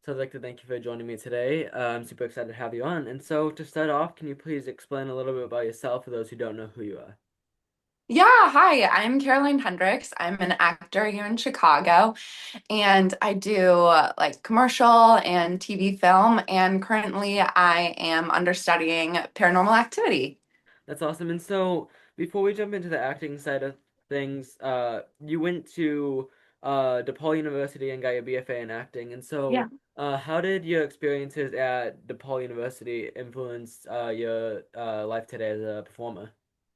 So I'd like to thank you for joining me today. I'm super excited to have you on. And so to start off, can you please explain a little bit about yourself for those who don't know who you are? Yeah, hi, I'm Caroline Hendricks. I'm an actor here in Chicago, and I do like commercial and TV film, and currently I am understudying Paranormal Activity. That's awesome. And so before we jump into the acting side of things, you went to DePaul University and got your BFA in acting. And Yeah. so how did your experiences at DePaul University influence your life today as a performer?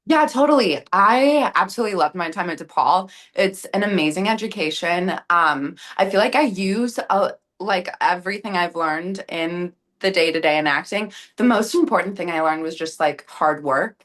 Yeah, totally. I absolutely loved my time at DePaul. It's an amazing education. I feel like I use like everything I've learned in the day-to-day in acting. The most important thing I learned was just like hard work.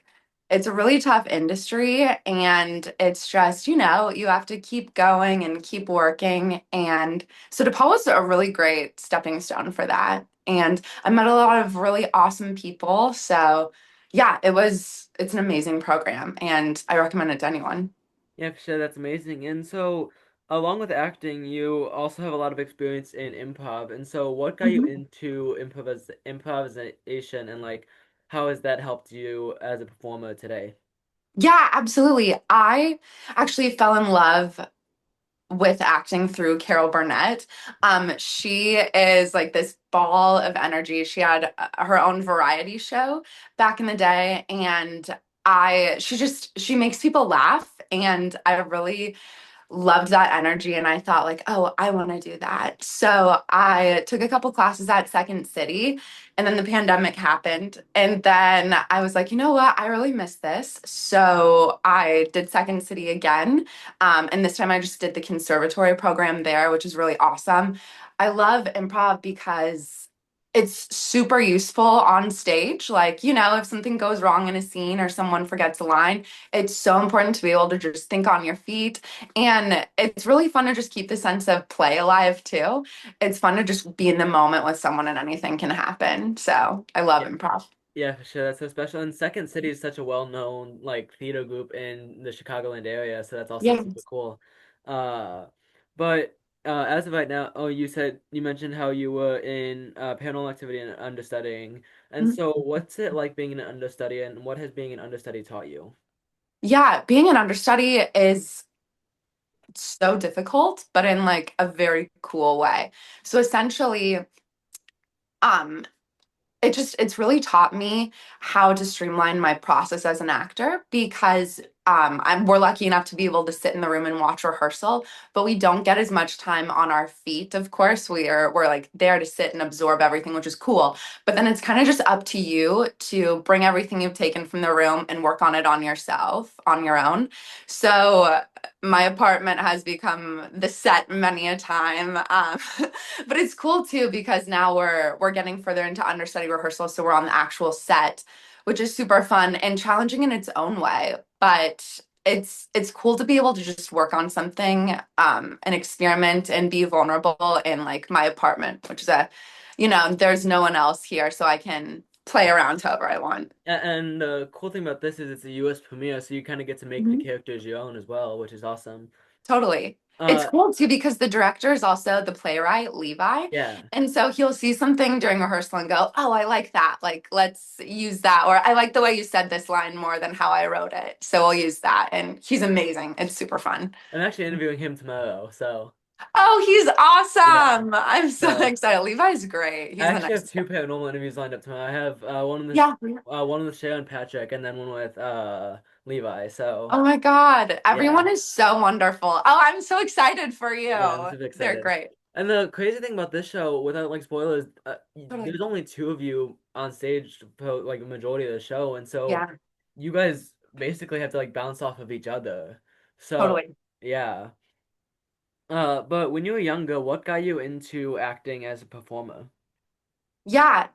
It's a really tough industry, and it's just, you have to keep going and keep working. And so DePaul was a really great stepping stone for that. And I met a lot of really awesome people. So yeah, it's an amazing program and I recommend it to anyone. Yeah, for sure, that's amazing. And so, along with acting, you also have a lot of experience in improv. And so, what got you Mhm. into improvisation, and like, how has that helped you as a performer today? Yeah, absolutely. I actually fell in love with acting through Carol Burnett. She is like this ball of energy. She had her own variety show back in the day, and she makes people laugh, and I really loved that energy, and I thought like, oh, I want to do that. So I took a couple classes at Second City, and then the pandemic happened, and then I was like, you know what, I really miss this. So I did Second City again, and this time I just did the conservatory program there, which is really awesome. I love improv because it's super useful on stage. Like, if something goes wrong in a scene or someone forgets a line, it's so important to be able to just think on your feet, and it's really fun to just keep the sense of play alive too. It's fun to just be in the moment with someone and anything can happen. So I love Yeah, improv. yeah, for sure, that's so special. And Second City is such a well-known like theater group in the Chicagoland area, so that's also Yeah. super cool. Uh, but as of right now, oh, you mentioned how you were in Paranormal Activity and understudying. And so, what's it like being an understudy, and what has being an understudy taught you? Yeah, being an understudy is so difficult, but in like a very cool way. So essentially, um, it's really taught me how to streamline my process as an actor because we're lucky enough to be able to sit in the room and watch rehearsal, but we don't get as much time on our feet. Of course, we're like there to sit and absorb everything, which is cool. But then it's kind of just up to you to bring everything you've taken from the room and work on it on yourself, on your own. So my apartment has become the set many a time. But it's cool too because now we're getting further into understudy rehearsal, so we're on the actual set, which is super fun and challenging in its own way. But it's cool to be able to just work on something, and experiment and be vulnerable in like my apartment, which is there's no one else here, so I can play around however I want. And the cool thing about this is it's a US premiere, so you kind of get to make the characters your own as well, which is awesome. Totally. It's Uh, cool too because the director is also the playwright, Levi. yeah. And so he'll see something during rehearsal and go, oh, I like that. Like, let's use that. Or I like the way you said this line more than how I wrote it. So we'll use that. And he's amazing. It's super fun. I'm actually interviewing him tomorrow, so Oh, he's yeah. awesome. I'm so So excited. Levi's great. I He's the actually have nicest guy. two paranormal interviews lined up tomorrow. I have Yeah. one with Sharon Patrick, and then one with Levi. So Oh my God. yeah, Everyone is so wonderful. Oh, I'm so excited for yeah, I'm you. super They're excited. great. And the crazy thing about this show, without like spoilers, Totally. there's only two of you on stage for like the majority of the show, and so Yeah, you guys basically have to like bounce off of each other. So totally. yeah. But when you were younger, what got you into acting as a performer? Yeah.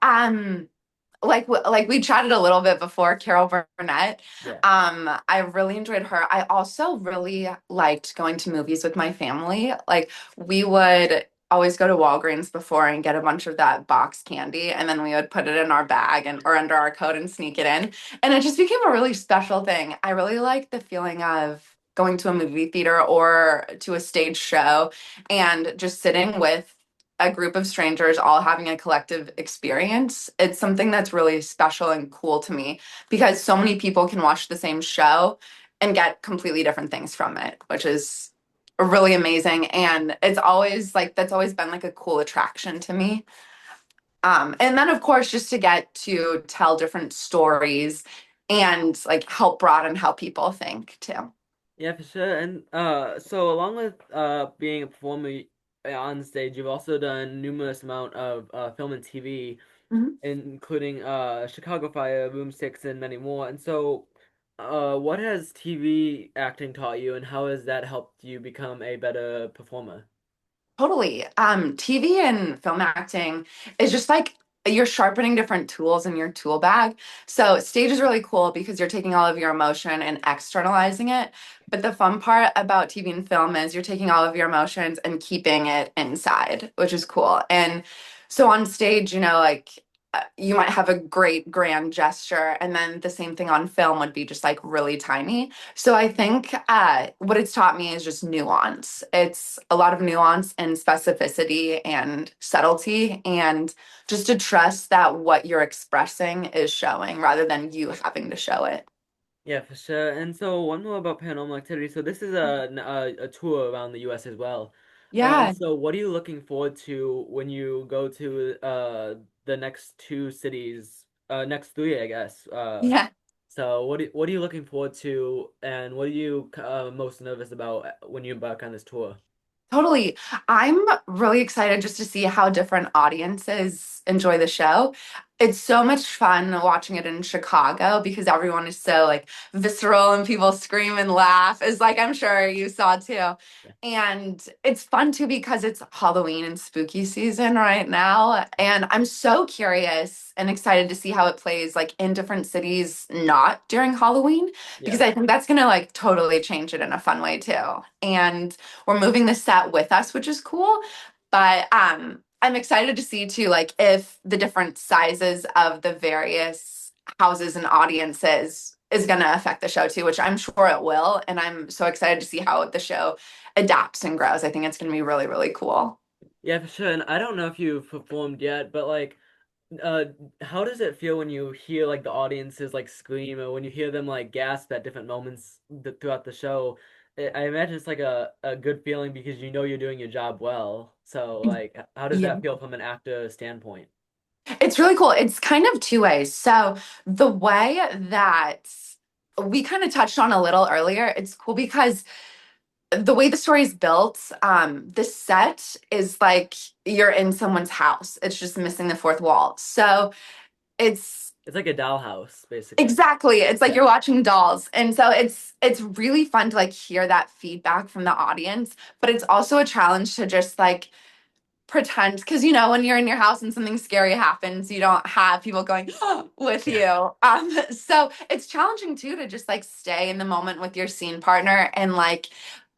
Like we chatted a little bit before, Carol Burnett. Yeah. I really enjoyed her. I also really liked going to movies with my family. Like we would always go to Walgreens before and get a bunch of that box candy, and then we would put it in our bag and or under our coat and sneak it in. And it just became a really special thing. I really like the feeling of going to a movie theater or to a stage show and just sitting with a group of strangers all having a collective experience. It's something that's really special and cool to me because so many people can watch the same show and get completely different things from it, which is really amazing. And it's always like that's always been like a cool attraction to me. And then of course just to get to tell different stories and like help broaden how people think too. Yeah, for sure. And so along with being a performer on stage, you've also done numerous amount of film and TV, Mhm. including Chicago Fire, Room Six, and many more. And so, what has TV acting taught you, and how has that helped you become a better performer? Totally. TV and film acting is just like you're sharpening different tools in your tool bag. So stage is really cool because you're taking all of your emotion and externalizing it. But the fun part about TV and film is you're taking all of your emotions and keeping it inside, which is cool. And so on stage, like you might have a great grand gesture, and then the same thing on film would be just like really tiny. So I think what it's taught me is just nuance. It's a lot of nuance and specificity and subtlety, and just to trust that what you're expressing is showing rather than you having to show it. Yeah, for sure. And so one more about Paranormal Activity. So this is a tour around the U.S. as well. And Yeah, so what are you looking forward to when you go to the next two cities, next three, I guess. yeah. So what are you looking forward to, and what are you most nervous about when you embark on this tour? Totally. I'm really excited just to see how different audiences enjoy the show. It's so much fun watching it in Chicago because everyone is so like visceral and people scream and laugh, is like I'm sure you saw too. Yeah. And it's fun too because it's Halloween and spooky season right now. And I'm so curious and excited to see how it plays like in different cities, not during Halloween, because Yeah. I think that's gonna like totally change it in a fun way too. And we're moving the set with us, which is cool. But I'm excited to see too, like if the different sizes of the various houses and audiences is going to affect the show too, which I'm sure it will. And I'm so excited to see how the show adapts and grows. I think it's going to be really, really cool. Yeah, for sure. And I don't know if you've performed yet, but like Uh, how does it feel when you hear like the audiences like scream or when you hear them like gasp at different moments throughout the show? I imagine it's like a good feeling because you know you're doing your job well. So like, how does Yeah. that feel from an actor standpoint? It's really cool. It's kind of two ways. So the way that we kind of touched on a little earlier, it's cool because the way the story is built, the set is like you're in someone's house. It's just missing the fourth wall. So it's It's like a dollhouse, basically. exactly, it's like you're Yeah. watching dolls. And so it's really fun to like hear that feedback from the audience, but it's also a challenge to just like pretend because when you're in your house and something scary happens, you don't have people going with Yeah. you. So it's challenging too to just like stay in the moment with your scene partner and like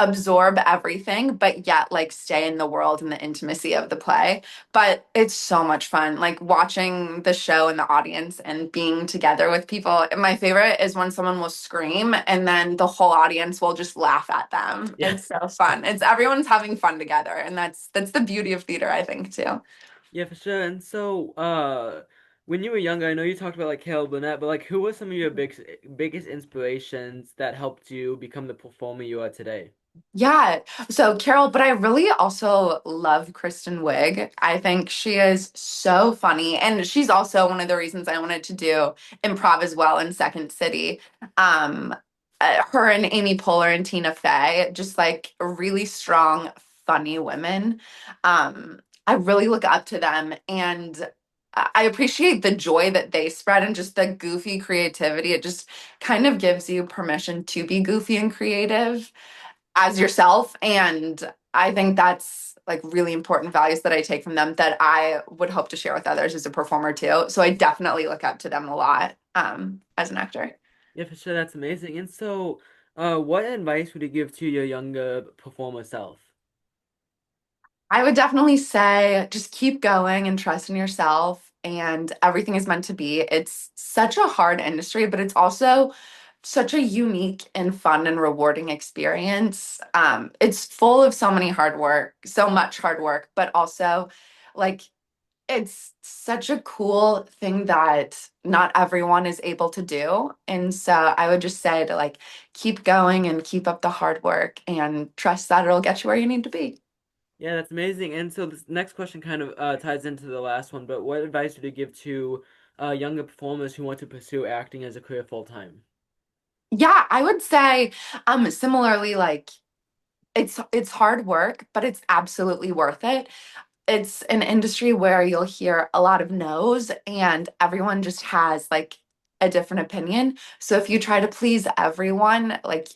absorb everything, but yet like stay in the world and the intimacy of the play. But it's so much fun, like watching the show and the audience and being together with people. My favorite is when someone will scream and then the whole audience will just laugh at them. Yeah. It's so fun. It's everyone's having fun together, and that's the beauty of theater, I think, too. Yeah, for sure. And so, when you were younger, I know you talked about like Carol Burnett, but like, who were some of your biggest inspirations that helped you become the performer you are today? Yeah. So Carol, but I really also love Kristen Wiig. I think she is so funny. And she's also one of the reasons I wanted to do improv as well in Second City. Um, Her and Amy Poehler and Tina Fey, just like really strong, funny women. I really look up to them and I appreciate the joy that they spread and just the goofy creativity. It just kind of gives you permission to be goofy and creative as yourself. And I think that's like really important values that I take from them that I would hope to share with others as a performer too. So I definitely look up to them a lot as an actor. Yeah, for sure, that's amazing. And so, what advice would you give to your younger performer self? I would definitely say just keep going and trust in yourself, and everything is meant to be. It's such a hard industry, but it's also such a unique and fun and rewarding experience. It's full of so many hard work, so much hard work, but also Like it's such a cool thing that not everyone is able to do. And so I would just say to like keep going and keep up the hard work and trust that it'll get you where you need to be. Yeah, that's amazing. And so this next question kind of ties into the last one, but what advice would you give to younger performers who want to pursue acting as a career full time? Yeah, I would say similarly like it's hard work, but it's absolutely worth it. It's an industry where you'll hear a lot of no's and everyone just has like a different opinion. So if you try to please everyone, like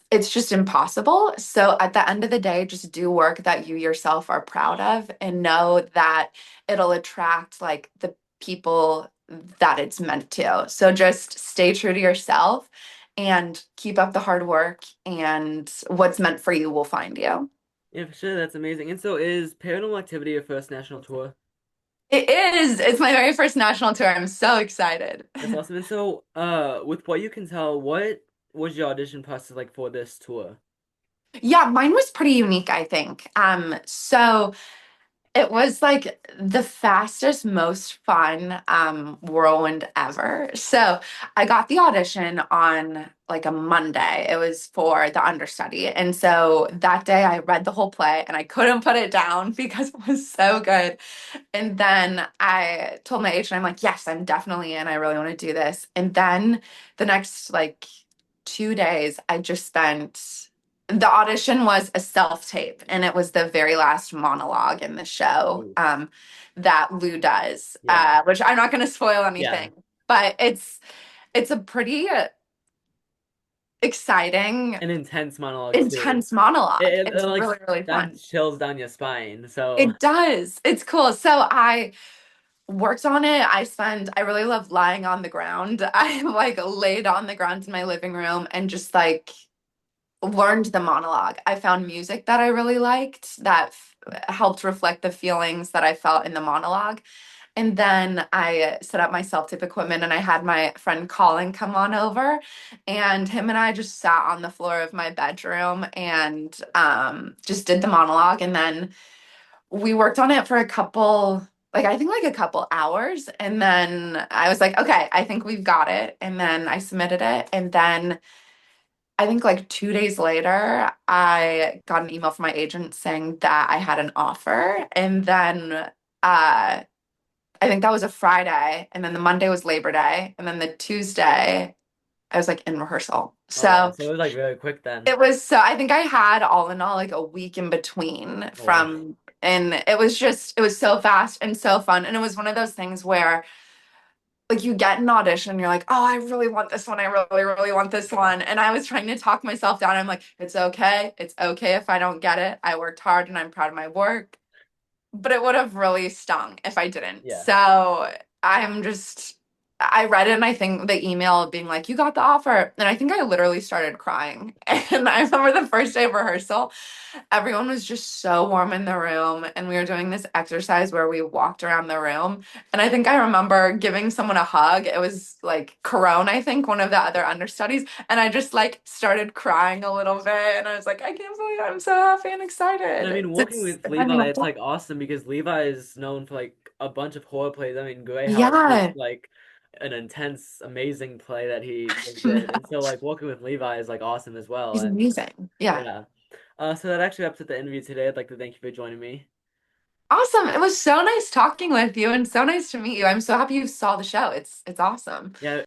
it's just impossible. So at the end of the day, just do work that you yourself are proud of and know that it'll attract like the people that it's meant to. So just stay true to yourself and keep up the hard work, and what's meant for you will find you. Yeah, for sure, that's amazing. And so is Paranormal Activity your first national tour? It is. It's my very first national tour. I'm so excited. That's awesome. And so, with what you can tell, what was your audition process like for this tour? Yeah, mine was pretty unique, I think. So it was like the fastest, most fun whirlwind ever. So I got the audition on like a Monday. It was for the understudy. And so that day I read the whole play and I couldn't put it down because it was so good. And then I told my agent, I'm like, yes, I'm definitely in. I really want to do this. And then the next like 2 days, I just spent, the audition was a self tape, and it was the very last monologue in the show Ooh. that Lou does, Yeah. which I'm not going to spoil Yeah. anything, but it's a pretty exciting, An intense monologue too. intense monologue. It It's like really, really that fun. chills down your spine. So, It does. It's cool. So I worked on it. I really love lying on the ground. I like laid on the ground in my living room and just like learned the monologue. I found music that I really liked that helped reflect the feelings that I felt in the monologue. And then I set up my self-tape equipment and I had my friend Colin come on over, and him and I just sat on the floor of my bedroom and just did the monologue. And then we worked on it for a couple, like I think like a couple hours, and then I was like, okay, I think we've got it. And then I submitted it, and then I think like 2 days later, I got an email from my agent saying that I had an offer. And then I think that was a Friday, and then the Monday was Labor Day, and then the Tuesday I was like in rehearsal. oh wow. So So it was like very quick then. it was, so I think I had all in all like a week in between Oh wow. from, and it was so fast and so fun. And it was one of those things where like you get an audition, and you're like, oh, I really want this one. I really, really want this one. And I was trying to talk myself down. I'm like, it's okay. It's okay if I don't get it. I worked hard and I'm proud of my work, but it would have really stung if I didn't. Yeah. So I'm just, I read it and I think the email being like, you got the offer. And I think I literally started crying. And I remember the first day of rehearsal, everyone was just so warm in the room. And we were doing this exercise where we walked around the room. And I think I remember giving someone a hug. It was like Corone, I think, one of the other understudies. And I just like started crying a little bit. And I was like, I can't believe I'm so happy and And I excited. mean, working It's with depending Levi, on it's like awesome because Levi is known for like a bunch of horror plays. I mean, Grey House was yeah. like an intense, amazing play that he just did, and so like working with Levi is like awesome as well. He's And amazing. Yeah. yeah, so that actually wraps up the interview today. I'd like to thank you for joining me. Awesome. It was so nice talking with you and so nice to meet you. I'm so happy you saw the show. It's awesome. Yeah,